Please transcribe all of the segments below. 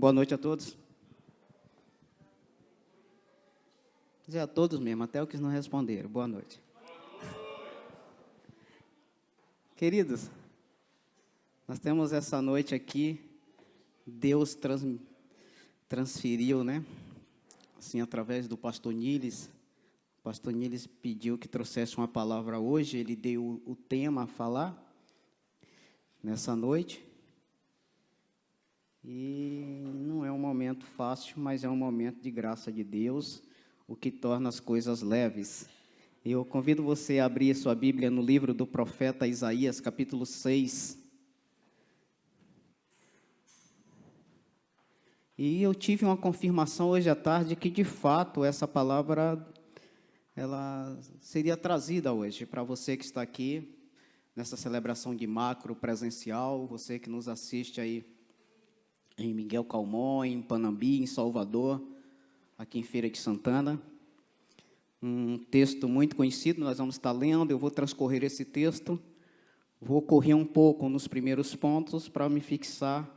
Boa noite a todos. Dizer a todos mesmo, até os que não responderam. Boa noite. Queridos, nós temos essa noite aqui, Deus transferiu, né? Assim, através do pastor Niles. O pastor Niles pediu que trouxesse uma palavra hoje, ele deu o tema a falar nessa noite. E não é um momento fácil, mas é um momento de graça de Deus, o que torna as coisas leves. Eu convido você a abrir sua Bíblia no livro do profeta Isaías, capítulo 6. E eu tive uma confirmação hoje à tarde que, de fato, essa palavra ela seria trazida hoje para você que está aqui, nessa celebração de macro presencial, você que nos assiste aí em Miguel Calmon, em Panambi, em Salvador, aqui em Feira de Santana. Um texto muito conhecido, nós vamos estar lendo, eu vou transcorrer esse texto, vou correr um pouco nos primeiros pontos para me fixar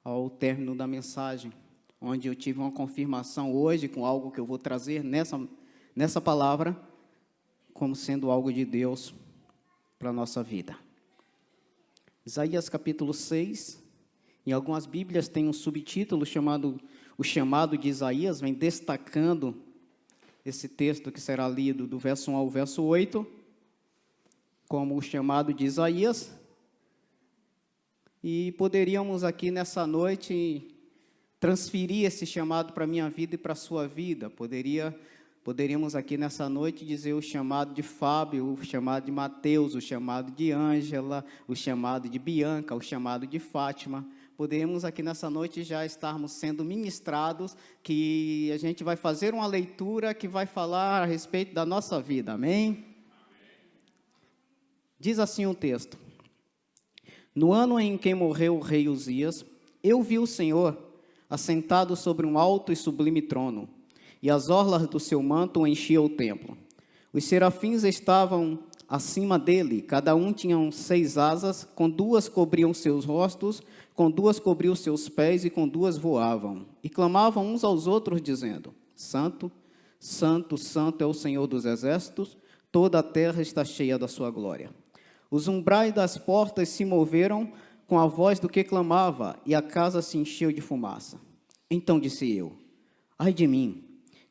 ao término da mensagem, onde eu tive uma confirmação hoje com algo que eu vou trazer nessa palavra, como sendo algo de Deus para a nossa vida. Isaías capítulo 6, em algumas Bíblias tem um subtítulo chamado O Chamado de Isaías, vem destacando esse texto que será lido do verso 1 ao verso 8, como o chamado de Isaías. E poderíamos aqui nessa noite transferir esse chamado para a minha vida e para a sua vida. Poderíamos aqui nessa noite dizer o chamado de Fábio, o chamado de Mateus, o chamado de Ângela, o chamado de Bianca, o chamado de Fátima. Podemos aqui nessa noite já estarmos sendo ministrados, que a gente vai fazer uma leitura que vai falar a respeito da nossa vida, amém? Diz assim o texto: No ano em que morreu o rei Uzias, eu vi o Senhor assentado sobre um alto e sublime trono, e as orlas do seu manto enchiam o templo. Os serafins estavam acima dele, cada um tinha 6 asas, com 2 cobriam seus rostos, com 2 cobriam seus pés e com 2 voavam. E clamavam uns aos outros, dizendo: Santo, Santo, Santo é o Senhor dos exércitos, toda a terra está cheia da sua glória. Os umbrais das portas se moveram com a voz do que clamava, e a casa se encheu de fumaça. Então disse eu: Ai de mim,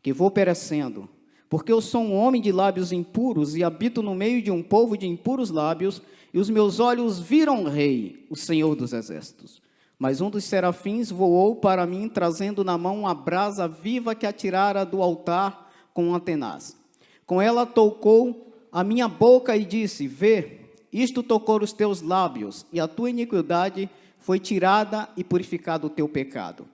que vou perecendo, porque eu sou um homem de lábios impuros e habito no meio de um povo de impuros lábios, e os meus olhos viram o Rei, o Senhor dos exércitos. Mas um dos serafins voou para mim, trazendo na mão uma brasa viva que atirara do altar com uma tenaz. Com ela tocou a minha boca e disse: Vê, isto tocou os teus lábios, e a tua iniquidade foi tirada e purificado o teu pecado.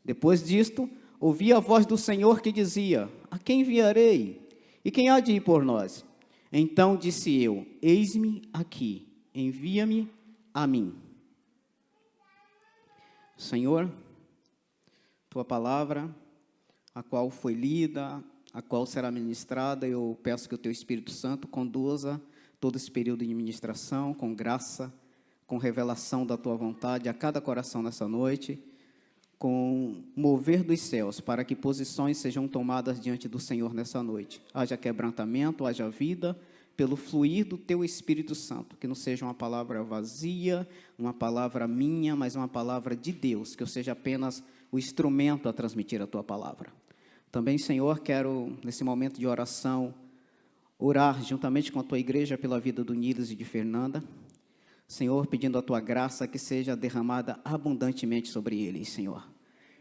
Depois disto, ouvi a voz do Senhor que dizia: A quem enviarei? E quem há de ir por nós? Então disse eu: Eis-me aqui, envia-me a mim. Senhor, tua palavra, a qual foi lida, a qual será ministrada, eu peço que o teu Espírito Santo conduza todo esse período de ministração, com graça, com revelação da tua vontade a cada coração nessa noite, com mover dos céus, para que posições sejam tomadas diante do Senhor nessa noite. Haja quebrantamento, haja vida, pelo fluir do teu Espírito Santo, que não seja uma palavra vazia, uma palavra minha, mas uma palavra de Deus, que eu seja apenas o instrumento a transmitir a tua palavra. Também, Senhor, quero, nesse momento de oração, orar juntamente com a tua igreja pela vida do Niles e de Fernanda. Senhor, pedindo a tua graça que seja derramada abundantemente sobre eles, Senhor.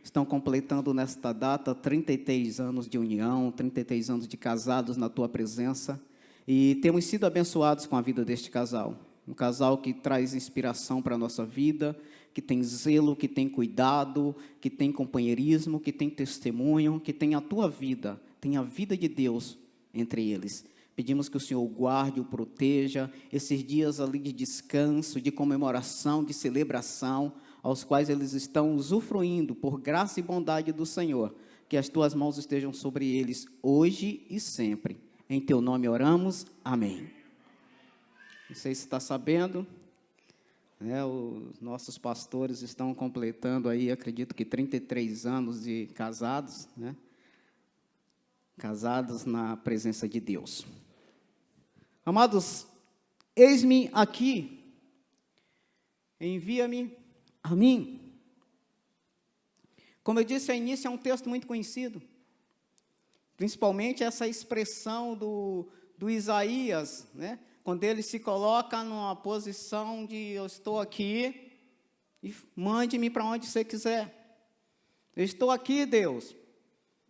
Estão completando nesta data 33 anos de união, 33 anos de casados na tua presença, e temos sido abençoados com a vida deste casal. Um casal que traz inspiração para a nossa vida, que tem zelo, que tem cuidado, que tem companheirismo, que tem testemunho, que tem a tua vida, tem a vida de Deus entre eles. Pedimos que o Senhor o guarde, o proteja, esses dias ali de descanso, de comemoração, de celebração, aos quais eles estão usufruindo por graça e bondade do Senhor. Que as tuas mãos estejam sobre eles hoje e sempre. Em teu nome oramos, amém. Não sei se está sabendo, Os nossos pastores estão completando aí, acredito que 33 anos de casados, né? Casados na presença de Deus. Amados, eis-me aqui, envia-me a mim. Como eu disse ao início, é um texto muito conhecido, principalmente essa expressão do Isaías, né? Quando ele se coloca numa posição de eu estou aqui e mande-me para onde você quiser. Eu estou aqui, Deus.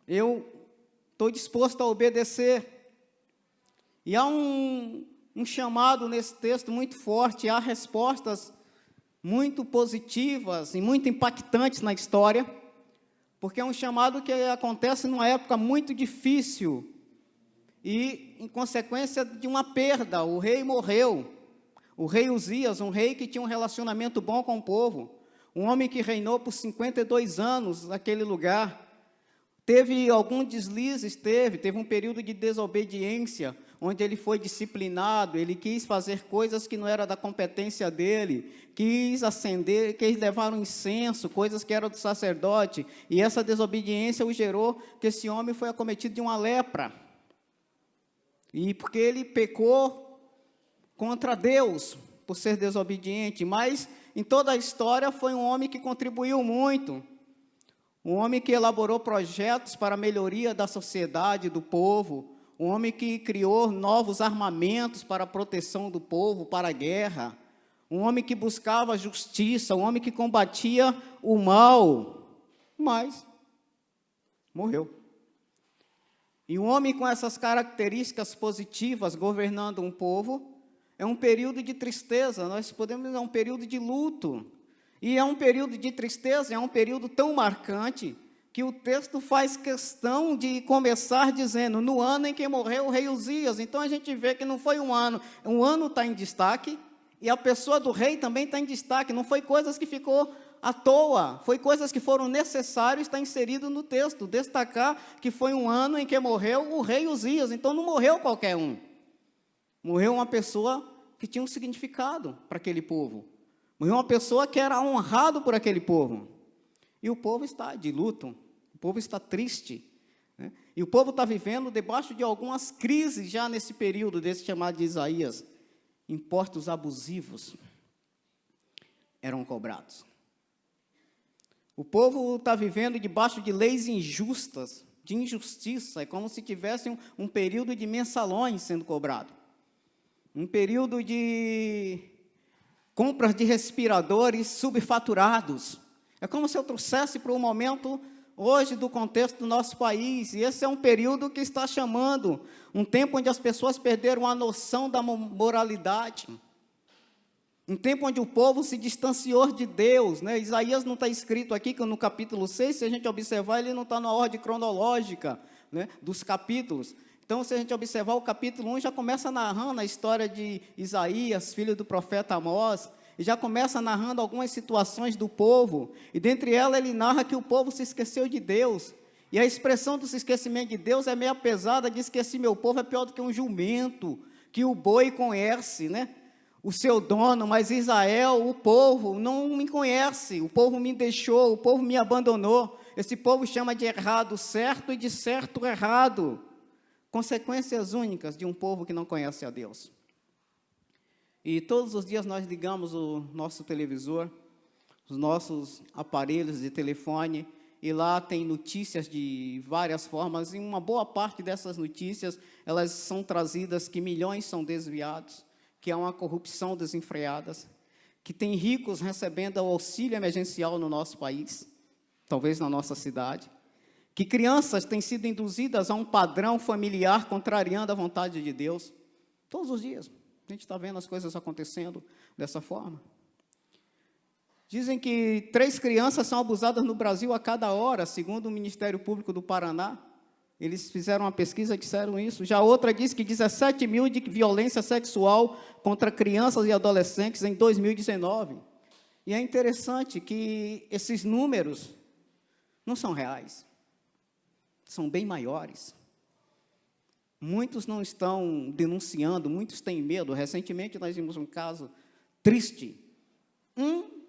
Eu estou disposto a obedecer. E há um chamado nesse texto muito forte, há respostas muito positivas e muito impactantes na história, porque é um chamado que acontece numa época muito difícil, e em consequência de uma perda. O rei morreu, o rei Uzias, um rei que tinha um relacionamento bom com o povo, um homem que reinou por 52 anos naquele lugar. Teve alguns deslizes, teve um período de desobediência, onde ele foi disciplinado, ele quis fazer coisas que não era da competência dele, quis acender, quis levar um incenso, coisas que eram do sacerdote, e essa desobediência o gerou que esse homem foi acometido de uma lepra. E porque ele pecou contra Deus, por ser desobediente, mas em toda a história foi um homem que contribuiu muito, um homem que elaborou projetos para a melhoria da sociedade, do povo, um homem que criou novos armamentos para a proteção do povo, para a guerra, um homem que buscava justiça, um homem que combatia o mal, mas morreu. E um homem com essas características positivas governando um povo, é um período de tristeza, nós podemos dizer, é um período de luto. E é um período de tristeza, é um período tão marcante, que o texto faz questão de começar dizendo, no ano em que morreu o rei Uzias. Então a gente vê que não foi um ano está em destaque, e a pessoa do rei também está em destaque, não foi coisas que ficou à toa, foi coisas que foram necessárias, está inserido no texto, destacar que foi um ano em que morreu o rei Uzias. Então não morreu qualquer um, morreu uma pessoa que tinha um significado para aquele povo, morreu uma pessoa que era honrado por aquele povo, e o povo está de luto, o povo está triste, né? E o povo está vivendo debaixo de algumas crises já nesse período, desse chamado de Isaías. Impostos abusivos eram cobrados. O povo está vivendo debaixo de leis injustas, de injustiça, é como se tivesse um período de mensalões sendo cobrado, um período de compras de respiradores subfaturados. É como se eu trouxesse para o momento hoje do contexto do nosso país, e esse é um período que está chamando, um tempo onde as pessoas perderam a noção da moralidade, um tempo onde o povo se distanciou de Deus, né? Isaías não está escrito aqui, que no capítulo 6, se a gente observar, ele não está na ordem cronológica, né, dos capítulos. Então, se a gente observar, o capítulo 1 já começa narrando a história de Isaías, filho do profeta Amós, e já começa narrando algumas situações do povo, e dentre elas ele narra que o povo se esqueceu de Deus, e a expressão do esquecimento de Deus é meio pesada, diz que esse meu povo é pior do que um jumento, que o boi conhece, né, o seu dono, mas Israel, o povo, não me conhece, o povo me deixou, o povo me abandonou, esse povo chama de errado certo e de certo errado, consequências únicas de um povo que não conhece a Deus. E todos os dias nós ligamos o nosso televisor, os nossos aparelhos de telefone, e lá tem notícias de várias formas, e uma boa parte dessas notícias, elas são trazidas que milhões são desviados, que há uma corrupção desenfreada, que tem ricos recebendo o auxílio emergencial no nosso país, talvez na nossa cidade, que crianças têm sido induzidas a um padrão familiar contrariando a vontade de Deus, todos os dias. A gente está vendo as coisas acontecendo dessa forma. Dizem que 3 crianças são abusadas no Brasil a cada hora, segundo o Ministério Público do Paraná. Eles fizeram uma pesquisa e disseram isso. Já outra diz que 17 mil de violência sexual contra crianças e adolescentes em 2019. E é interessante que esses números não são reais, são bem maiores. Muitos não estão denunciando, muitos têm medo. Recentemente nós vimos um caso triste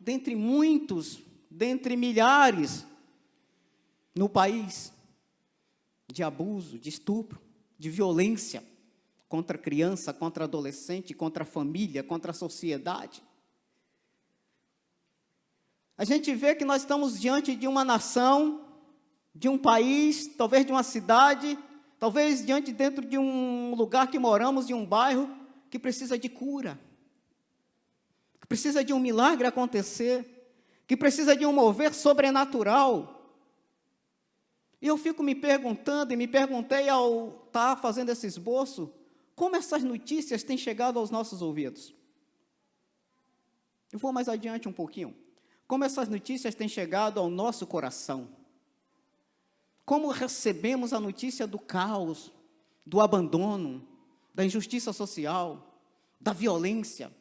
dentre muitos, dentre milhares no país, de abuso, de estupro, de violência contra a criança, contra adolescente, contra a família, contra a sociedade. A gente vê que nós estamos diante de uma nação, de um país, talvez de uma cidade, talvez dentro de um lugar que moramos, de um bairro, que precisa de cura, que precisa de um milagre acontecer, que precisa de um mover sobrenatural. E eu fico me perguntando, e me perguntei ao estar fazendo esse esboço, como essas notícias têm chegado aos nossos ouvidos? Eu vou mais adiante um pouquinho. Como essas notícias têm chegado ao nosso coração? Como recebemos a notícia do caos, do abandono, da injustiça social, da violência,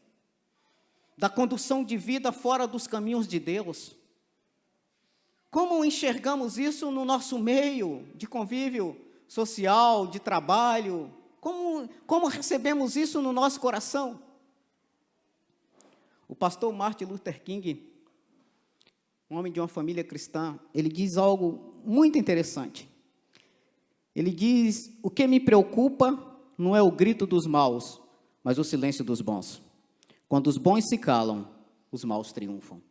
da condução de vida fora dos caminhos de Deus? Como enxergamos isso no nosso meio de convívio social, de trabalho? Como recebemos isso no nosso coração? O pastor Martin Luther King, um homem de uma família cristã, ele diz algo muito interessante. Ele diz: o que me preocupa não é o grito dos maus, mas o silêncio dos bons. Quando os bons se calam, os maus triunfam.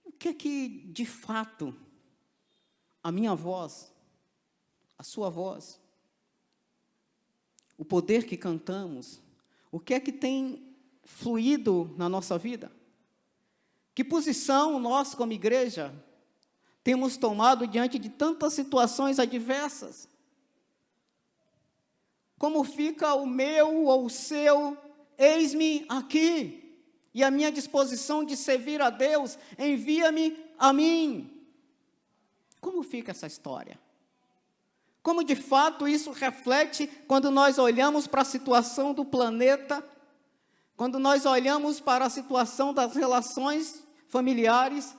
O que é que, de fato, a minha voz, a sua voz, o poder que cantamos, o que é que tem fluído na nossa vida? Que posição nós, como igreja, temos tomado diante de tantas situações adversas? Como fica o meu ou o seu, eis-me aqui, e a minha disposição de servir a Deus, envia-me a mim? Como fica essa história? Como de fato isso reflete quando nós olhamos para a situação do planeta, quando nós olhamos para a situação das relações familiares,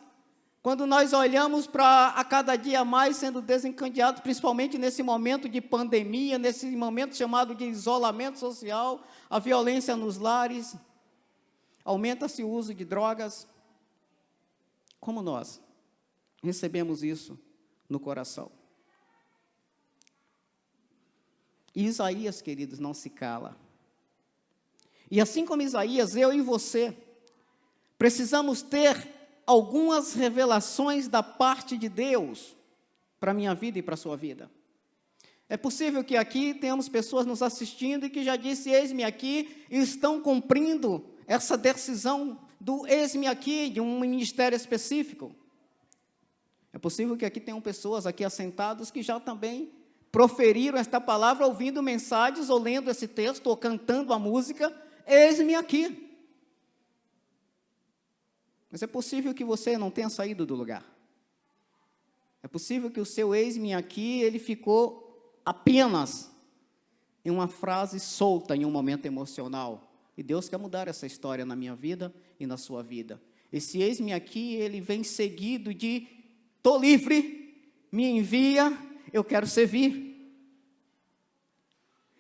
quando nós olhamos para a cada dia mais sendo desencadeado, principalmente nesse momento de pandemia, nesse momento chamado de isolamento social, a violência nos lares, aumenta-se o uso de drogas. Como nós recebemos isso no coração? E Isaías, queridos, não se cala. E assim como Isaías, eu e você precisamos ter algumas revelações da parte de Deus para a minha vida e para a sua vida. É possível que aqui tenhamos pessoas nos assistindo e que já disse, eis-me aqui, e estão cumprindo essa decisão do eis-me aqui, de um ministério específico. É possível que aqui tenham pessoas aqui assentados que já também proferiram esta palavra, ouvindo mensagens, ou lendo esse texto, ou cantando a música, eis-me aqui. Mas é possível que você não tenha saído do lugar. É possível que o seu eis-me aqui, ele ficou apenas em uma frase solta, em um momento emocional. E Deus quer mudar essa história na minha vida e na sua vida. Esse eis-me aqui, ele vem seguido de, estou livre, me envia, eu quero servir.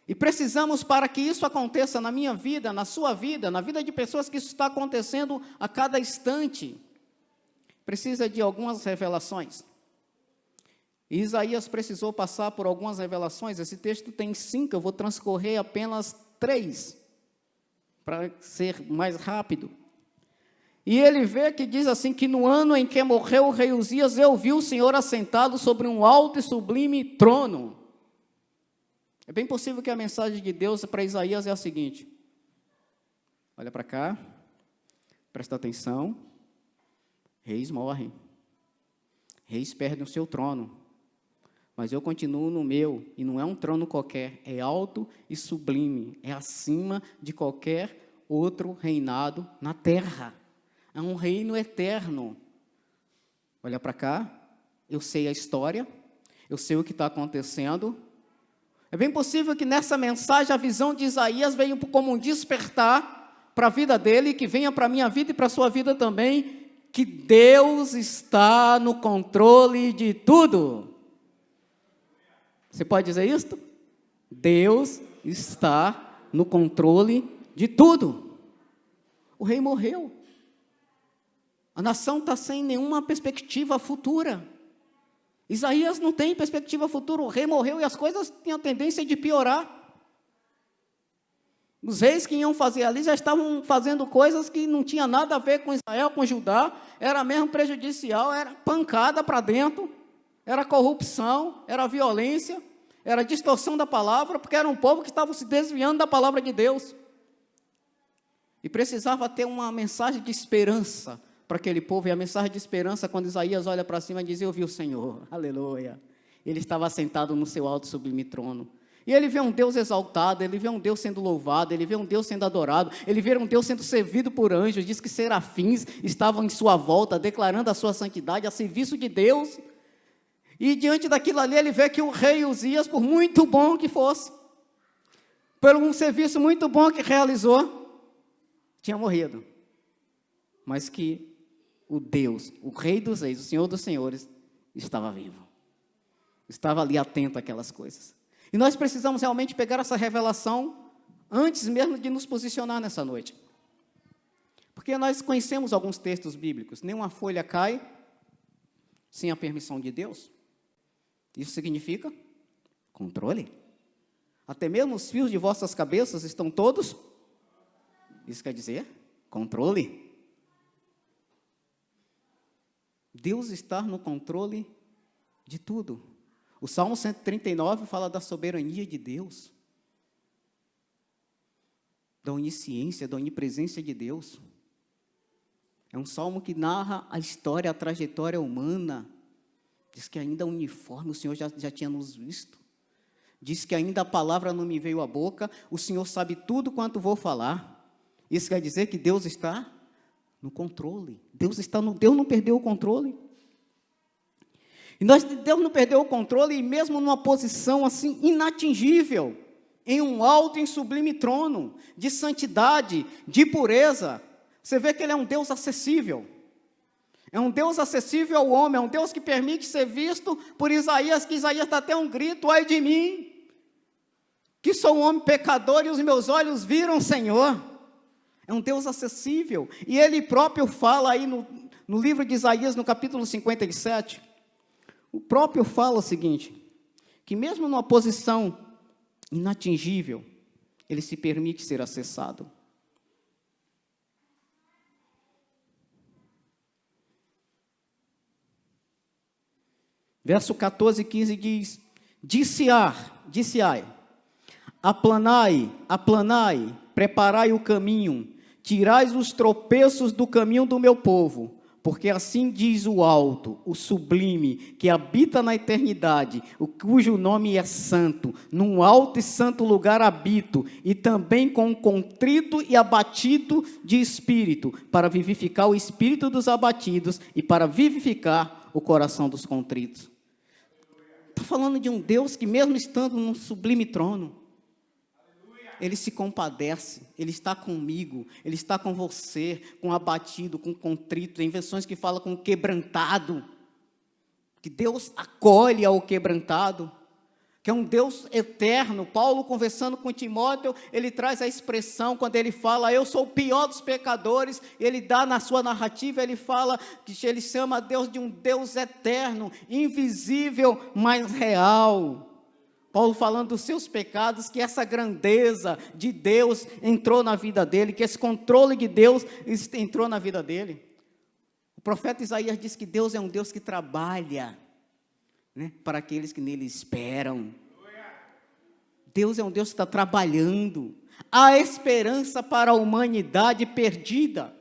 E precisamos, para que isso aconteça na minha vida, na sua vida, na vida de pessoas que isso está acontecendo a cada instante, precisa de algumas revelações. E Isaías precisou passar por algumas revelações. Esse texto tem 5, eu vou transcorrer apenas 3, para ser mais rápido. E ele vê que diz assim, que no ano em que morreu o rei Uzias, eu vi o Senhor assentado sobre um alto e sublime trono. É bem possível que a mensagem de Deus para Isaías é a seguinte: olha para cá, presta atenção, reis morrem, reis perdem o seu trono, mas eu continuo no meu, e não é um trono qualquer, é alto e sublime, é acima de qualquer outro reinado na terra, é um reino eterno. Olha para cá, eu sei a história, eu sei o que está acontecendo. É bem possível que nessa mensagem a visão de Isaías veio como um despertar para a vida dele, que venha para a minha vida e para a sua vida também, que Deus está no controle de tudo. Você pode dizer isto? Deus está no controle de tudo. O rei morreu. A nação está sem nenhuma perspectiva futura. Isaías não tem perspectiva futura. O rei morreu e as coisas tinham a tendência de piorar. Os reis que iam fazer ali já estavam fazendo coisas que não tinham nada a ver com Israel, com Judá. Era mesmo prejudicial, era pancada para dentro, era corrupção, era violência, era distorção da palavra, porque era um povo que estava se desviando da palavra de Deus. E precisava ter uma mensagem de esperança para aquele povo. E a mensagem de esperança, quando Isaías olha para cima e diz: eu vi o Senhor, aleluia. Ele estava sentado no seu alto e sublime trono. E ele vê um Deus exaltado, ele vê um Deus sendo louvado, ele vê um Deus sendo adorado, ele vê um Deus sendo servido por anjos. Diz que serafins estavam em sua volta, declarando a sua santidade a serviço de Deus. E diante daquilo ali, ele vê que o rei Uzias, por muito bom que fosse, por um serviço muito bom que realizou, tinha morrido. Mas que o Deus, o Rei dos Reis, o Senhor dos Senhores, estava vivo. Estava ali atento àquelas coisas. E nós precisamos realmente pegar essa revelação antes mesmo de nos posicionar nessa noite. Porque nós conhecemos alguns textos bíblicos. Nenhuma folha cai sem a permissão de Deus. Isso significa controle. Até mesmo os fios de vossas cabeças estão todos. Isso quer dizer controle. Deus está no controle de tudo. O Salmo 139 fala da soberania de Deus, da onisciência, da onipresença de Deus. É um salmo que narra a história, a trajetória humana. Diz que ainda uniforme, o Senhor já tinha nos visto. Diz que ainda a palavra não me veio à boca, o Senhor sabe tudo quanto vou falar. Isso quer dizer que Deus está no controle. Deus não perdeu o controle. E Deus não perdeu o controle, e mesmo numa posição assim inatingível, em um alto e sublime trono, de santidade, de pureza, você vê que Ele é um Deus acessível. É um Deus acessível ao homem, é um Deus que permite ser visto por Isaías, que Isaías dá até um grito: ai de mim, que sou um homem pecador e os meus olhos viram o Senhor. É um Deus acessível. E Ele próprio fala aí no livro de Isaías, no capítulo 57, o próprio fala o seguinte, que mesmo numa posição inatingível, Ele se permite ser acessado. Verso 14 e 15 diz: disse Ai, aplanai, preparai o caminho, tirai os tropeços do caminho do meu povo, porque assim diz o alto, o sublime, que habita na eternidade, cujo nome é santo, num alto e santo lugar habito, e também com um contrito e abatido de espírito, para vivificar o espírito dos abatidos, e para vivificar o coração dos contritos. Está falando de um Deus que mesmo estando num sublime trono, Ele se compadece, Ele está comigo, Ele está com você, com abatido, com contrito. Tem versões que falam com quebrantado, que Deus acolhe ao quebrantado, que é um Deus eterno. Paulo, conversando com Timóteo, ele traz a expressão, quando ele fala: eu sou o pior dos pecadores, ele dá na sua narrativa, ele fala, que ele chama Deus de um Deus eterno, invisível, mas real. Paulo falando dos seus pecados, que essa grandeza de Deus entrou na vida dele, que esse controle de Deus entrou na vida dele. O profeta Isaías diz que Deus é um Deus que trabalha, né, para aqueles que nele esperam. Deus é um Deus que está trabalhando. Há esperança para a humanidade perdida.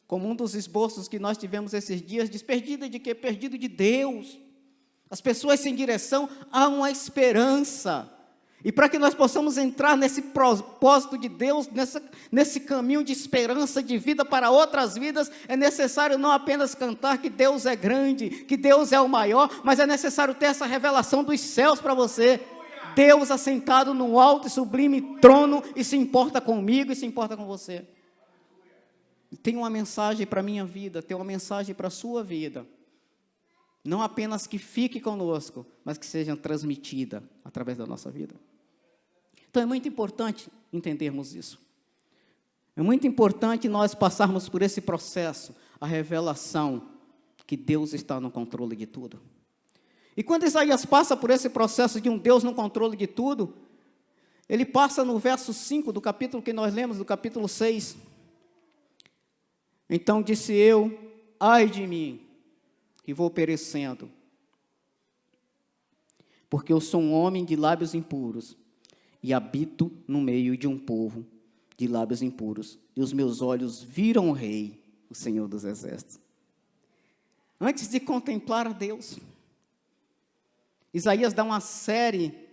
Como um dos esboços que nós tivemos esses dias, diz: perdida de quê? Perdido de Deus. As pessoas sem direção, há uma esperança. E para que nós possamos entrar nesse propósito de Deus, nesse caminho de esperança, de vida para outras vidas, é necessário não apenas cantar que Deus é grande, que Deus é o maior, mas é necessário ter essa revelação dos céus para você. Deus assentado no alto e sublime trono, e se importa comigo e se importa com você. Tem uma mensagem para a minha vida, tem uma mensagem para a sua vida. Não apenas que fique conosco, mas que seja transmitida através da nossa vida. Então é muito importante entendermos isso. É muito importante nós passarmos por esse processo, a revelação que Deus está no controle de tudo. E quando Isaías passa por esse processo de um Deus no controle de tudo, ele passa no verso 5 do capítulo que nós lemos, do capítulo 6. Então disse eu, ai de mim, que vou perecendo, porque eu sou um homem de lábios impuros, e habito no meio de um povo de lábios impuros, e os meus olhos viram o Rei, o Senhor dos Exércitos. Antes de contemplar a Deus, Isaías dá uma série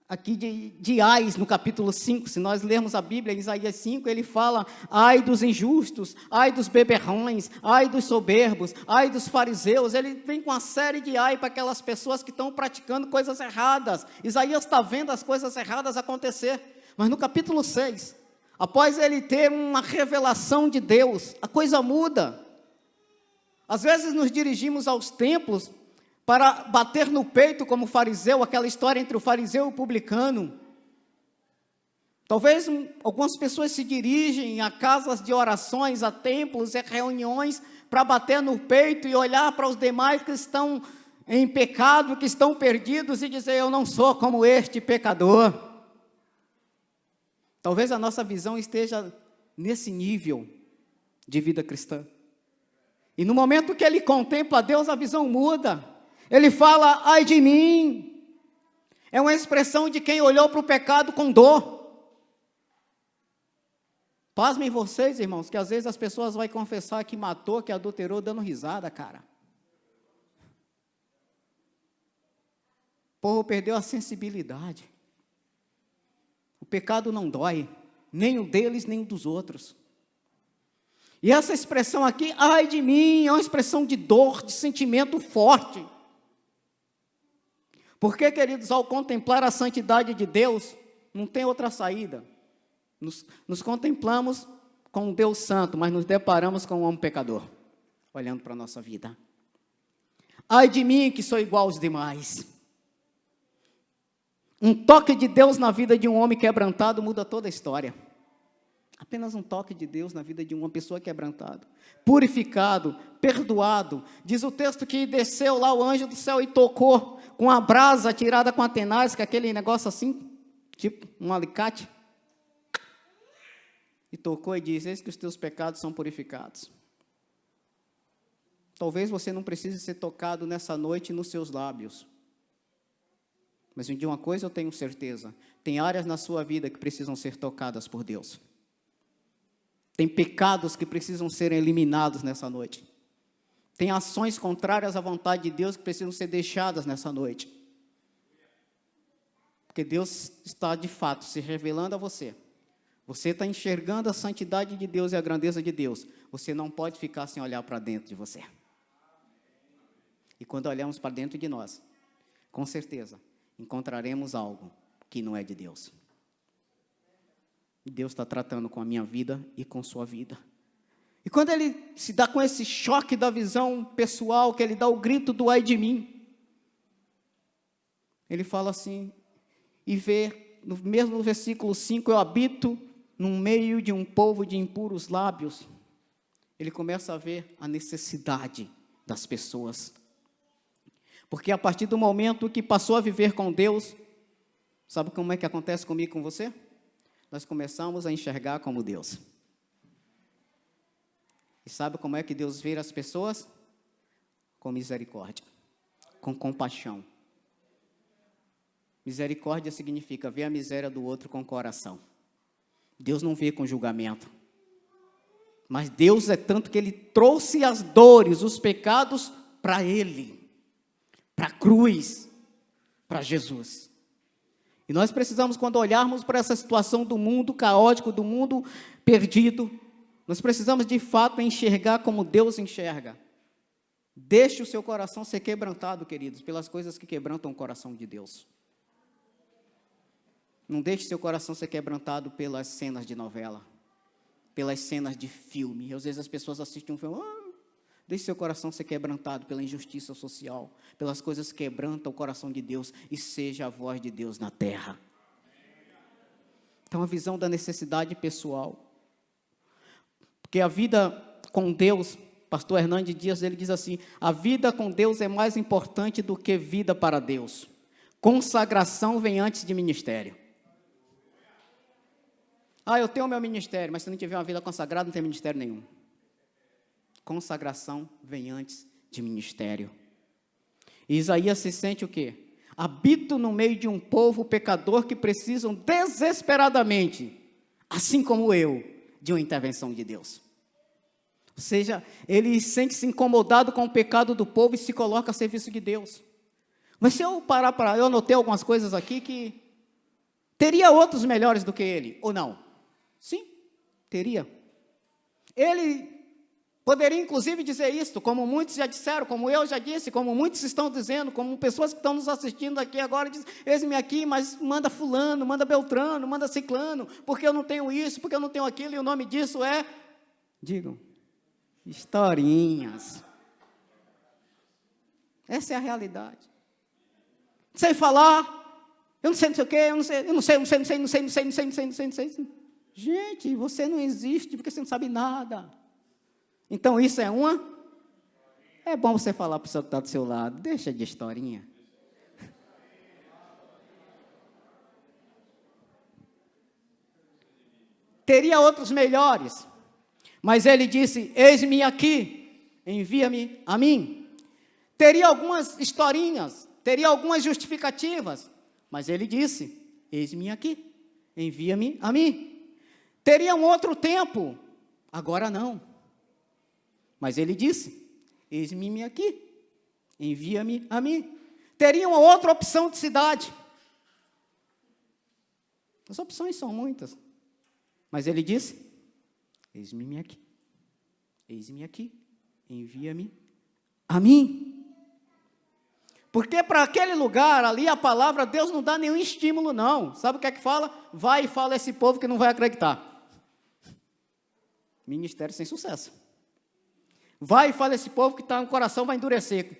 aqui de ais no capítulo 5, se nós lermos a Bíblia, em Isaías 5, ele fala, ai dos injustos, ai dos beberrões, ai dos soberbos, ai dos fariseus, ele vem com uma série de ai para aquelas pessoas que estão praticando coisas erradas. Isaías está vendo as coisas erradas acontecer, mas no capítulo 6, após ele ter uma revelação de Deus, a coisa muda. Às vezes nos dirigimos aos templos para bater no peito como fariseu, aquela história entre o fariseu e o publicano. Talvez algumas pessoas se dirigem a casas de orações, a templos, a reuniões, para bater no peito e olhar para os demais que estão em pecado, que estão perdidos e dizer, eu não sou como este pecador. Talvez a nossa visão esteja nesse nível de vida cristã. E no momento que ele contempla a Deus, a visão muda. Ele fala, ai de mim. É uma expressão de quem olhou para o pecado com dor. Pasmem vocês, irmãos, que às vezes as pessoas vão confessar que matou, que adulterou, dando risada, cara. O povo perdeu a sensibilidade. O pecado não dói, nem o deles, nem o dos outros. E essa expressão aqui, ai de mim, é uma expressão de dor, de sentimento forte. Porque, queridos, ao contemplar a santidade de Deus, não tem outra saída. Nos contemplamos com um Deus santo, mas nos deparamos com um homem pecador, olhando para a nossa vida. Ai de mim, que sou igual aos demais. Um toque de Deus na vida de um homem quebrantado muda toda a história. Apenas um toque de Deus na vida de uma pessoa quebrantada, purificado, perdoado. Diz o texto que desceu lá o anjo do céu e tocou com a brasa tirada com a tenaz, com aquele negócio assim, tipo um alicate. E tocou e diz, eis que os teus pecados são purificados. Talvez você não precise ser tocado nessa noite nos seus lábios. Mas de uma coisa eu tenho certeza, tem áreas na sua vida que precisam ser tocadas por Deus. Tem pecados que precisam ser eliminados nessa noite. Tem ações contrárias à vontade de Deus que precisam ser deixadas nessa noite. Porque Deus está, de fato, se revelando a você. Você está enxergando a santidade de Deus e a grandeza de Deus. Você não pode ficar sem olhar para dentro de você. E quando olhamos para dentro de nós, com certeza, encontraremos algo que não é de Deus. Deus está tratando com a minha vida e com sua vida. E quando ele se dá com esse choque da visão pessoal, que ele dá o grito do ai de mim, ele fala assim, e vê, mesmo no versículo 5, eu habito no meio de um povo de impuros lábios. Ele começa a ver a necessidade das pessoas. Porque a partir do momento que passou a viver com Deus, sabe como é que acontece comigo e com você? Nós começamos a enxergar como Deus. E sabe como é que Deus vê as pessoas? Com misericórdia, com compaixão. Misericórdia significa ver a miséria do outro com o coração. Deus não vê com julgamento. Mas Deus é tanto que Ele trouxe as dores, os pecados para Ele, para a cruz, para Jesus. E nós precisamos, quando olharmos para essa situação do mundo caótico, do mundo perdido, nós precisamos de fato enxergar como Deus enxerga. Deixe o seu coração ser quebrantado, queridos, pelas coisas que quebrantam o coração de Deus. Não deixe seu coração ser quebrantado pelas cenas de novela, pelas cenas de filme. Às vezes as pessoas assistem um filme, deixe seu coração ser quebrantado pela injustiça social, pelas coisas que quebrantam o coração de Deus, e seja a voz de Deus na terra. Tem uma visão da necessidade pessoal. Porque a vida com Deus, pastor Hernandes Dias, ele diz assim, a vida com Deus é mais importante do que vida para Deus. Consagração vem antes de ministério. Eu tenho o meu ministério, mas se não tiver uma vida consagrada, não tem ministério nenhum. Consagração vem antes de ministério. E Isaías se sente o quê? Habito no meio de um povo pecador que precisam desesperadamente, assim como eu, de uma intervenção de Deus. Ou seja, ele sente-se incomodado com o pecado do povo e se coloca a serviço de Deus. Mas se eu eu anotei algumas coisas aqui que teria outros melhores do que ele, ou não? Sim, teria. Ele poderia, inclusive, dizer isto, como muitos já disseram, como eu já disse, como muitos estão dizendo, como pessoas que estão nos assistindo aqui agora, dizem, eis-me aqui, mas manda fulano, manda beltrano, manda ciclano, porque eu não tenho isso, porque eu não tenho aquilo, e o nome disso é, digam, historinhas. Essa é a realidade. Sei falar, eu não sei não sei o quê, eu não sei. Gente, você não existe porque você não sabe nada. Então, isso é É bom você falar para o pessoal que está do seu lado, deixa de historinha. Teria outros melhores, mas ele disse, eis-me aqui, envia-me a mim. Teria algumas historinhas, teria algumas justificativas, mas ele disse, eis-me aqui, envia-me a mim. Teria um outro tempo, agora não. Mas ele disse, eis-me aqui, envia-me a mim. Teria uma outra opção de cidade. As opções são muitas. Mas ele disse, eis-me aqui, envia-me a mim. Porque para aquele lugar ali, a palavra, Deus não dá nenhum estímulo não. Sabe o que é que fala? Vai e fala a esse povo que não vai acreditar. Ministério sem sucesso. Vai e fala esse povo que está no coração, vai endurecer.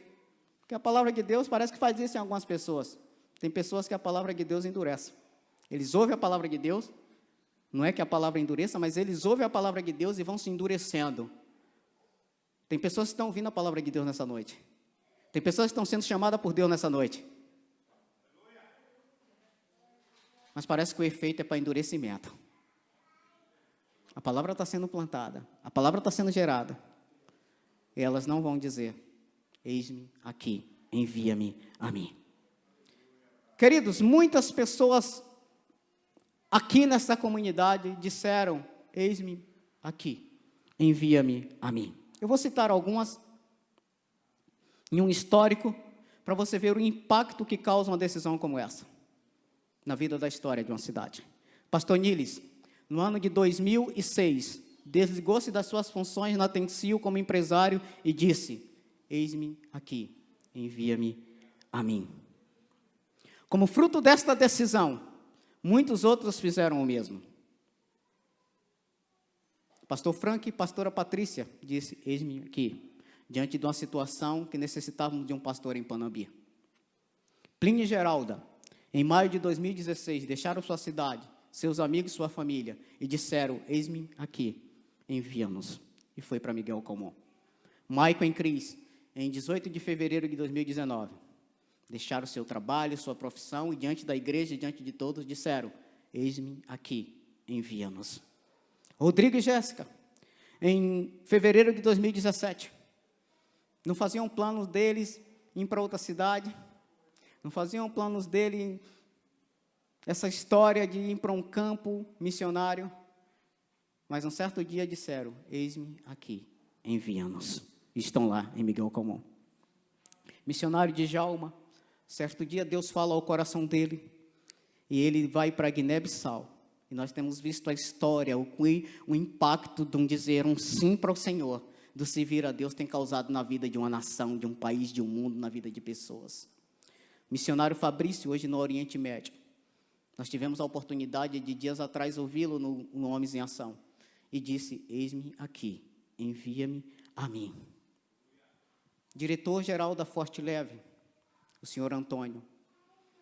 Porque a palavra de Deus parece que faz isso em algumas pessoas. Tem pessoas que a palavra de Deus endurece. Eles ouvem a palavra de Deus, não é que a palavra endureça, mas eles ouvem a palavra de Deus e vão se endurecendo. Tem pessoas que estão ouvindo a palavra de Deus nessa noite. Tem pessoas que estão sendo chamadas por Deus nessa noite. Mas parece que o efeito é para endurecimento. A palavra está sendo plantada, a palavra está sendo gerada. E elas não vão dizer, eis-me aqui, envia-me a mim. Queridos, muitas pessoas aqui nessa comunidade disseram, eis-me aqui, envia-me a mim. Eu vou citar algumas em um histórico para você ver o impacto que causa uma decisão como essa na vida da história de uma cidade. Pastor Niles, no ano de 2006, desligou-se das suas funções na Tensil como empresário e disse, eis-me aqui, envia-me a mim. Como fruto desta decisão, muitos outros fizeram o mesmo. Pastor Frank e pastora Patrícia disse, eis-me aqui, diante de uma situação que necessitávamos de um pastor em Panambi. Plínio e Geralda, em maio de 2016, deixaram sua cidade, seus amigos, sua família, e disseram, eis-me aqui, envia-nos. E foi para Miguel Calmon. Michael e Cris, em 18 de fevereiro de 2019, deixaram seu trabalho, sua profissão, e diante da igreja, diante de todos, disseram, eis-me aqui, envia-nos. Rodrigo e Jéssica, em fevereiro de 2017, não faziam planos deles ir para outra cidade, não faziam planos dele, essa história de ir para um campo missionário, mas um certo dia disseram, eis-me aqui, envia-nos. Estão lá em Miguel Calmon. Missionário de Djalma, certo dia Deus fala ao coração dele, e ele vai para Guiné-Bissau, e nós temos visto a história, o impacto de um dizer um sim para o Senhor, do servir a Deus tem causado na vida de uma nação, de um país, de um mundo, na vida de pessoas. Missionário Fabrício, hoje no Oriente Médio. Nós tivemos a oportunidade de dias atrás ouvi-lo no Homens em Ação. E disse, eis-me aqui, envia-me a mim. Diretor-geral da Forte Leve, o senhor Antônio,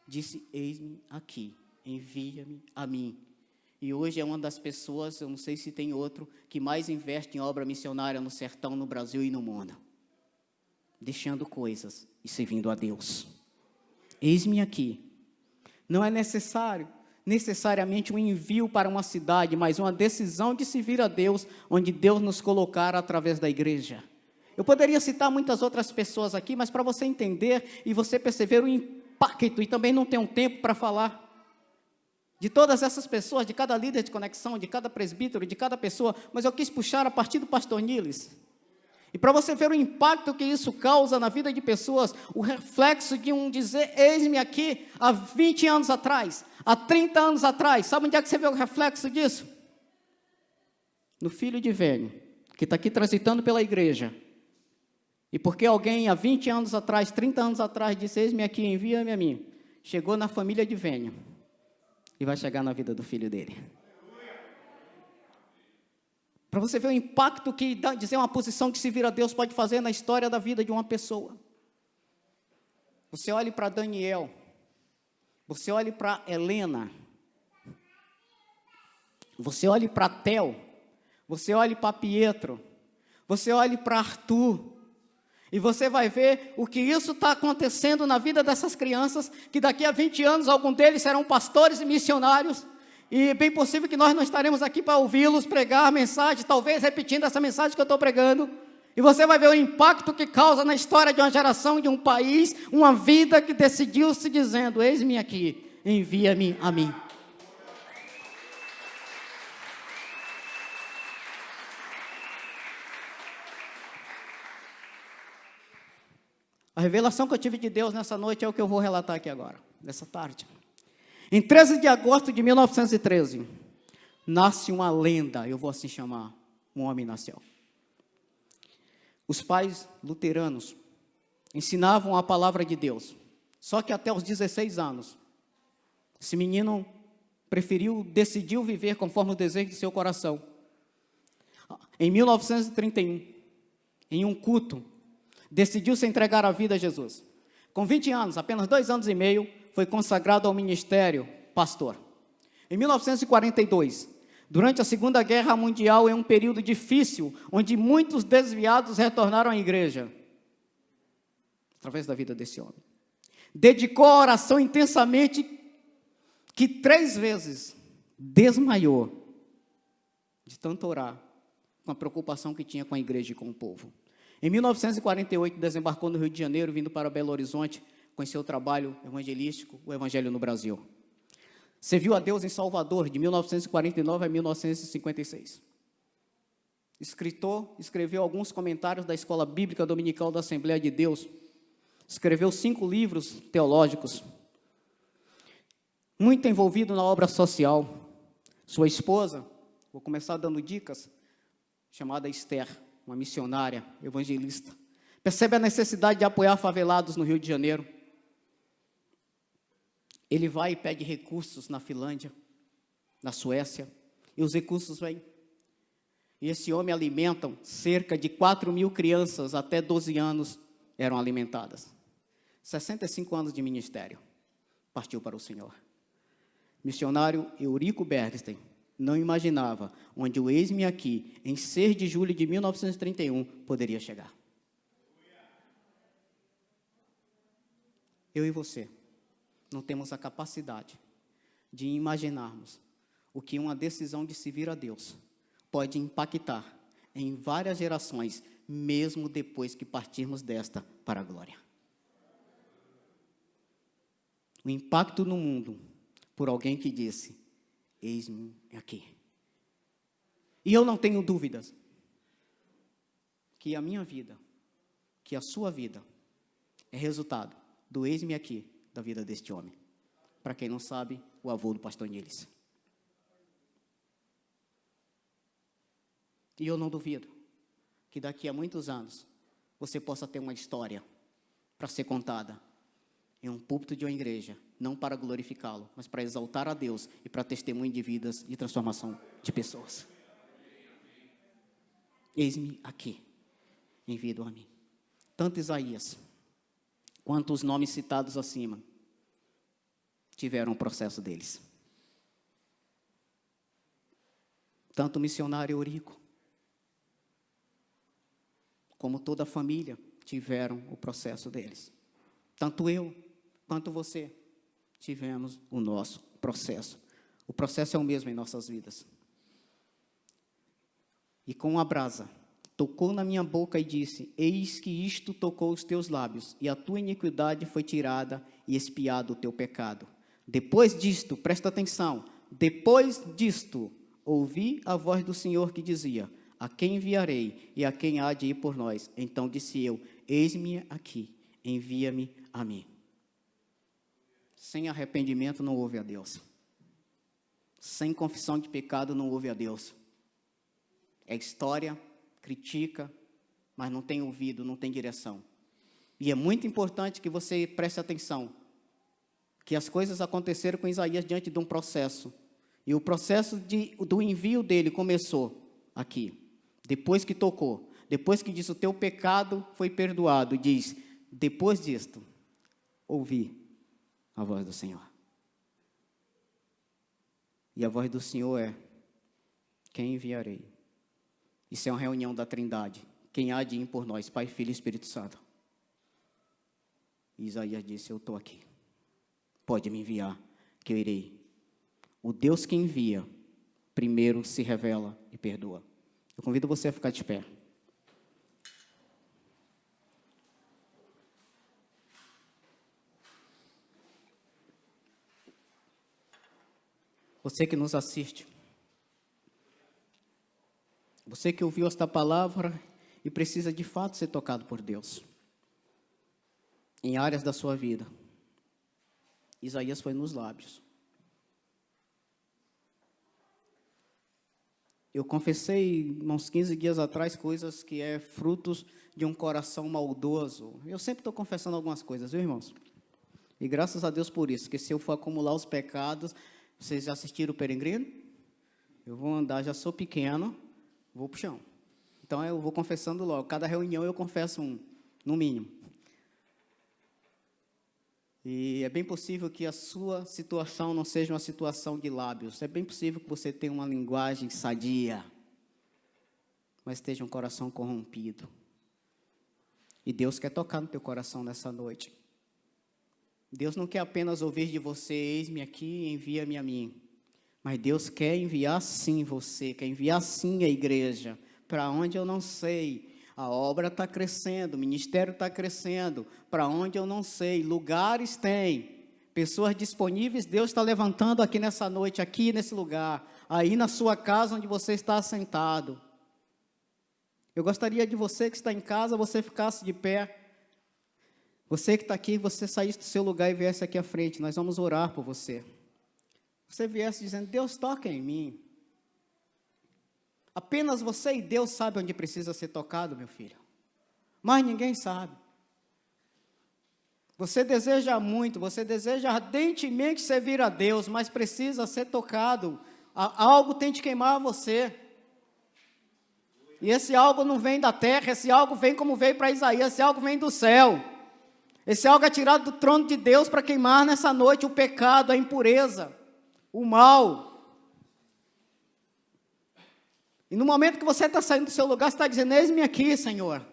disse, eis-me aqui, envia-me a mim. E hoje é uma das pessoas, eu não sei se tem outro, que mais investe em obra missionária no sertão, no Brasil e no mundo. Deixando coisas e servindo a Deus. Eis-me aqui. Não é necessariamente um envio para uma cidade, mas uma decisão de servir a Deus, onde Deus nos colocar através da igreja. Eu poderia citar muitas outras pessoas aqui, mas para você entender e você perceber o impacto, e também não tenho tempo para falar de todas essas pessoas, de cada líder de conexão, de cada presbítero, de cada pessoa, mas eu quis puxar a partir do pastor Niles. E para você ver o impacto que isso causa na vida de pessoas, o reflexo de um dizer, eis-me aqui, há 20 anos atrás, há 30 anos atrás, sabe onde é que você vê o reflexo disso? No filho de Vênio, que está aqui transitando pela igreja. E porque alguém há 20 anos atrás, 30 anos atrás, disse, eis-me aqui, envia-me a mim, chegou na família de Vênio, e vai chegar na vida do filho dele. Para você ver o impacto que dizer uma posição que se vira a Deus pode fazer na história da vida de uma pessoa. Você olhe para Daniel, você olhe para Helena, você olhe para Theo, você olhe para Pietro, você olhe para Arthur, e você vai ver o que isso está acontecendo na vida dessas crianças, que daqui a 20 anos, alguns deles serão pastores e missionários, e é bem possível que nós não estaremos aqui para ouvi-los pregar a mensagem, talvez repetindo essa mensagem que eu estou pregando, e você vai ver o impacto que causa na história de uma geração, de um país, uma vida que decidiu se dizendo, eis-me aqui, envia-me a mim. A revelação que eu tive de Deus nessa noite é o que eu vou relatar aqui agora, nessa tarde. Em 13 de agosto de 1913, nasce uma lenda, eu vou assim chamar, um homem nasceu. Os pais luteranos ensinavam a palavra de Deus, só que até os 16 anos, esse menino decidiu viver conforme o desejo de seu coração. Em 1931, em um culto, decidiu se entregar a vida a Jesus. Com 20 anos, apenas 2 anos e meio, foi consagrado ao ministério pastor. Em 1942, durante a Segunda Guerra Mundial, em um período difícil, onde muitos desviados retornaram à igreja, através da vida desse homem, dedicou a oração intensamente, que 3 vezes desmaiou, de tanto orar, com a preocupação que tinha com a igreja e com o povo. Em 1948, desembarcou no Rio de Janeiro, vindo para Belo Horizonte, com seu trabalho evangelístico, o Evangelho no Brasil. Serviu a Deus em Salvador, de 1949 a 1956. Escreveu alguns comentários da Escola Bíblica Dominical da Assembleia de Deus. Escreveu 5 livros teológicos. Muito envolvido na obra social. Sua esposa, vou começar dando dicas, chamada Esther, uma missionária, evangelista, percebe a necessidade de apoiar favelados no Rio de Janeiro. Ele vai e pede recursos na Finlândia, na Suécia, e os recursos vêm. E esse homem alimenta cerca de 4.000 crianças até 12 anos eram alimentadas. 65 anos de ministério, partiu para o Senhor. Missionário Eurico Bergstein não imaginava onde o eis-me aqui, em 6 de julho de 1931, poderia chegar. Eu e você não temos a capacidade de imaginarmos o que uma decisão de servir a Deus pode impactar em várias gerações, mesmo depois que partirmos desta para a glória. O impacto no mundo por alguém que disse, eis-me aqui. E eu não tenho dúvidas que a minha vida, que a sua vida, é resultado do eis-me aqui da vida deste homem. Para quem não sabe, o avô do pastor Niles. E eu não duvido que daqui a muitos anos você possa ter uma história para ser contada em um púlpito de uma igreja, não para glorificá-lo, mas para exaltar a Deus e para testemunho de vidas e transformação de pessoas. Eis-me aqui, envia-o a mim. Tanto Isaías, quanto os nomes citados acima, tiveram o processo deles. Tanto o missionário Eurico, como toda a família, tiveram o processo deles. Tanto eu, quanto você, tivemos o nosso processo. O processo é o mesmo em nossas vidas. E com a brasa, tocou na minha boca e disse: eis que isto tocou os teus lábios, e a tua iniquidade foi tirada e expiado o teu pecado. Depois disto, presta atenção, depois disto, ouvi a voz do Senhor que dizia: a quem enviarei e a quem há de ir por nós? Então disse eu: eis-me aqui, envia-me a mim. Sem arrependimento não houve a Deus. Sem confissão de pecado não houve a Deus. É história, critica, mas não tem ouvido, não tem direção. E é muito importante que você preste atenção, que as coisas aconteceram com Isaías diante de um processo. E o processo do envio dele começou aqui. Depois que tocou, depois que disse: o teu pecado foi perdoado, diz: depois disto, ouvi a voz do Senhor. E a voz do Senhor é: quem enviarei? Isso é uma reunião da Trindade. Quem há de ir por nós? Pai, Filho e Espírito Santo. E Isaías disse: eu estou aqui. Pode me enviar, que eu irei. O Deus que envia, primeiro se revela e perdoa. Eu convido você a ficar de pé. Você que nos assiste, você que ouviu esta palavra e precisa de fato ser tocado por Deus, em áreas da sua vida, Isaías foi nos lábios. Eu confessei, uns 15 dias atrás, coisas que é frutos de um coração maldoso. Eu sempre estou confessando algumas coisas, viu, irmãos? E graças a Deus por isso, que se eu for acumular os pecados... Vocês já assistiram o Peregrino? Eu vou andar, já sou pequeno, vou para o chão. Então, eu vou confessando logo. Cada reunião eu confesso um, no mínimo. E é bem possível que a sua situação não seja uma situação de lábios. É bem possível que você tenha uma linguagem sadia, mas esteja um coração corrompido. E Deus quer tocar no teu coração nessa noite. Deus não quer apenas ouvir de você: eis-me aqui, envia-me a mim. Mas Deus quer enviar sim você, quer enviar sim a igreja. Para onde eu não sei. A obra está crescendo, o ministério está crescendo. Para onde eu não sei. Lugares tem. Pessoas disponíveis, Deus está levantando aqui nessa noite, aqui nesse lugar. Aí na sua casa onde você está assentado. Eu gostaria de você que está em casa, você ficasse de pé. Você que está aqui, você saísse do seu lugar e viesse aqui à frente, nós vamos orar por você. Você viesse dizendo: Deus, toca em mim. Apenas você e Deus sabem onde precisa ser tocado, meu filho. Mas ninguém sabe. Você deseja muito, você deseja ardentemente servir a Deus, mas precisa ser tocado. Algo tem de queimar você. E esse algo não vem da terra, esse algo vem como veio para Isaías, esse algo vem do céu. Esse algo é tirado do trono de Deus para queimar nessa noite o pecado, a impureza, o mal. E no momento que você está saindo do seu lugar, você está dizendo: eis-me aqui, Senhor,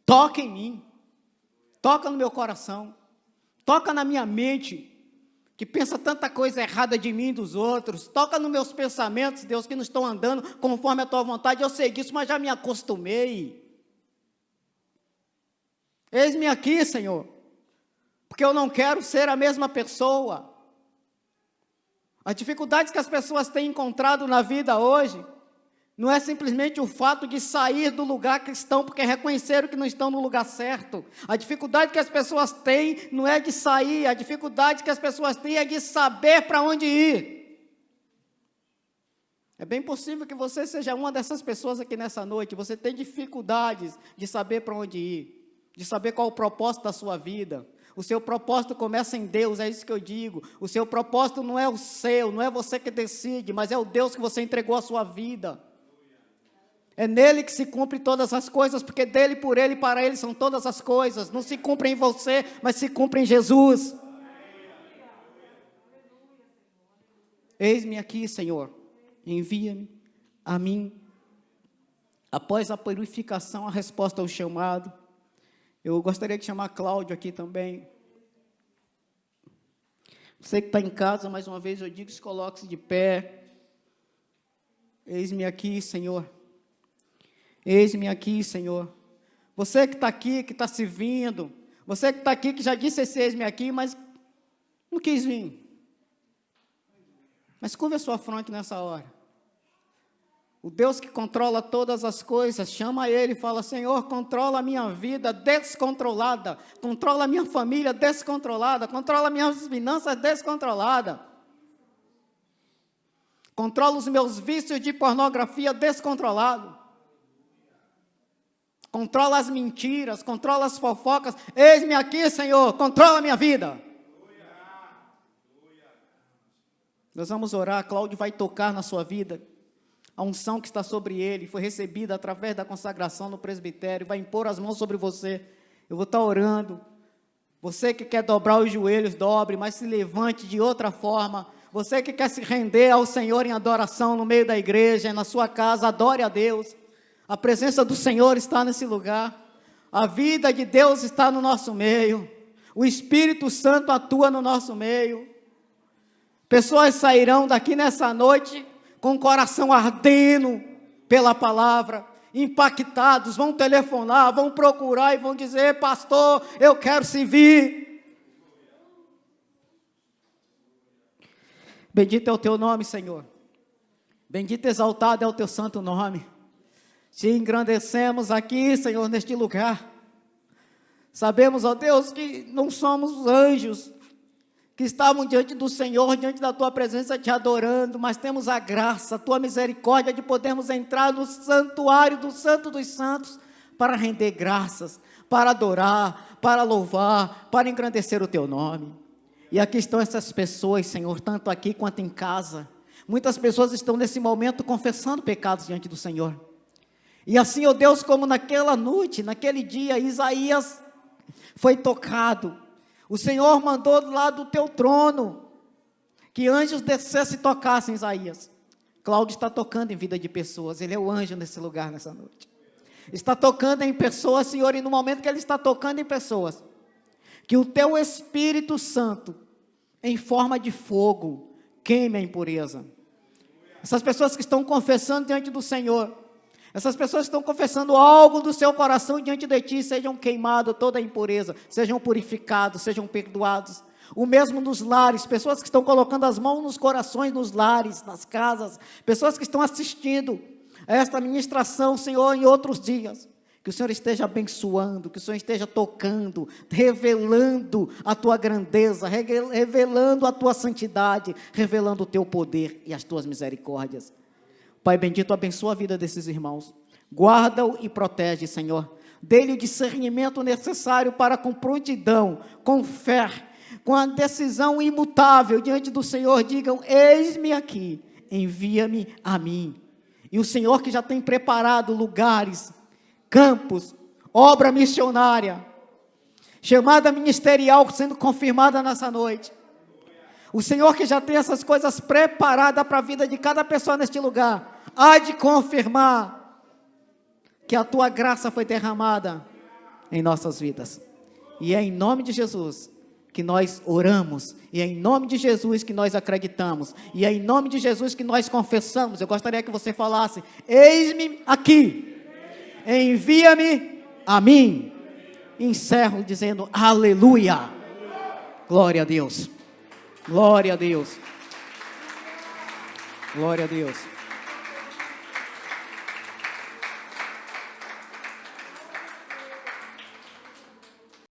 toca em mim, toca no meu coração, toca na minha mente, que pensa tanta coisa errada de mim e dos outros, toca nos meus pensamentos, Deus, que não estão andando conforme a tua vontade. Eu sei disso, mas já me acostumei. Eis-me aqui, Senhor, porque eu não quero ser a mesma pessoa. As dificuldades que as pessoas têm encontrado na vida hoje, não é simplesmente o fato de sair do lugar que estão, porque reconheceram que não estão no lugar certo. A dificuldade que as pessoas têm não é de sair, a dificuldade que as pessoas têm é de saber para onde ir. É bem possível que você seja uma dessas pessoas aqui nessa noite. Você tem dificuldades de saber para onde ir, de saber qual o propósito da sua vida. O seu propósito começa em Deus, é isso que eu digo. O seu propósito não é o seu, não é você que decide, mas é o Deus que você entregou a sua vida. É nele que se cumpre todas as coisas, porque dele, por ele e para ele são todas as coisas. Não se cumpre em você, mas se cumpre em Jesus. Eis-me aqui, Senhor, envia-me a mim. Após a purificação, a resposta ao chamado. Eu gostaria de chamar Cláudio aqui também. Você que está em casa, mais uma vez eu digo, se coloque-se de pé. Eis-me aqui, Senhor. Eis-me aqui, Senhor. Você que está aqui, que está se vindo. Você que está aqui, que já disse esse eis-me aqui, mas não quis vir. Mas curva a sua fronte nessa hora. O Deus que controla todas as coisas, chama Ele e fala: Senhor, controla a minha vida descontrolada, controla a minha família descontrolada, controla minhas finanças descontroladas, controla os meus vícios de pornografia descontrolado, controla as mentiras, controla as fofocas. Eis-me aqui, Senhor, controla a minha vida. Nós vamos orar, Cláudio vai tocar na sua vida. A unção que está sobre ele foi recebida através da consagração no presbitério, vai impor as mãos sobre você. Eu vou estar orando. Você que quer dobrar os joelhos, dobre, mas se levante de outra forma. Você que quer se render ao Senhor em adoração no meio da igreja, na sua casa, adore a Deus. A presença do Senhor está nesse lugar. A vida de Deus está no nosso meio. O Espírito Santo atua no nosso meio. Pessoas sairão daqui nessa noite com o coração ardendo pela palavra, impactados, vão telefonar, vão procurar e vão dizer: pastor, eu quero servir. Bendito é o teu nome, Senhor. Bendito e exaltado é o teu santo nome. Te engrandecemos aqui, Senhor, neste lugar. Sabemos, ó Deus, que não somos anjos que estavam diante do Senhor, diante da tua presença, te adorando, mas temos a graça, a tua misericórdia de podermos entrar no santuário do Santo dos Santos para render graças, para adorar, para louvar, para engrandecer o teu nome. E aqui estão essas pessoas, Senhor, tanto aqui quanto em casa. Muitas pessoas estão nesse momento confessando pecados diante do Senhor. E assim, ó Deus, como naquela noite, naquele dia, Isaías foi tocado. O Senhor mandou do lado do teu trono que anjos descessem e tocassem Isaías. Cláudio está tocando em vida de pessoas. Ele é o anjo nesse lugar, nessa noite. Está tocando em pessoas, Senhor, e no momento que Ele está tocando em pessoas, que o teu Espírito Santo, em forma de fogo, queime a impureza. Essas pessoas que estão confessando diante do Senhor, essas pessoas que estão confessando algo do seu coração diante de ti, sejam queimados toda a impureza, sejam purificados, sejam perdoados. O mesmo nos lares, pessoas que estão colocando as mãos nos corações, nos lares, nas casas, pessoas que estão assistindo a esta ministração, Senhor, em outros dias. Que o Senhor esteja abençoando, que o Senhor esteja tocando, revelando a tua grandeza, revelando a tua santidade, revelando o teu poder e as tuas misericórdias. Pai bendito, abençoa a vida desses irmãos, guarda-o e protege, Senhor, dê-lhe o discernimento necessário para com prontidão, com fé, com a decisão imutável diante do Senhor, digam: eis-me aqui, envia-me a mim. E o Senhor que já tem preparado lugares, campos, obra missionária, chamada ministerial sendo confirmada nessa noite. O Senhor que já tem essas coisas preparadas para a vida de cada pessoa neste lugar, há de confirmar que a tua graça foi derramada em nossas vidas. E é em nome de Jesus que nós oramos, e é em nome de Jesus que nós acreditamos, e é em nome de Jesus que nós confessamos. Eu gostaria que você falasse: eis-me aqui, envia-me a mim. Encerro dizendo: aleluia, glória a Deus. Glória a Deus. Glória a Deus.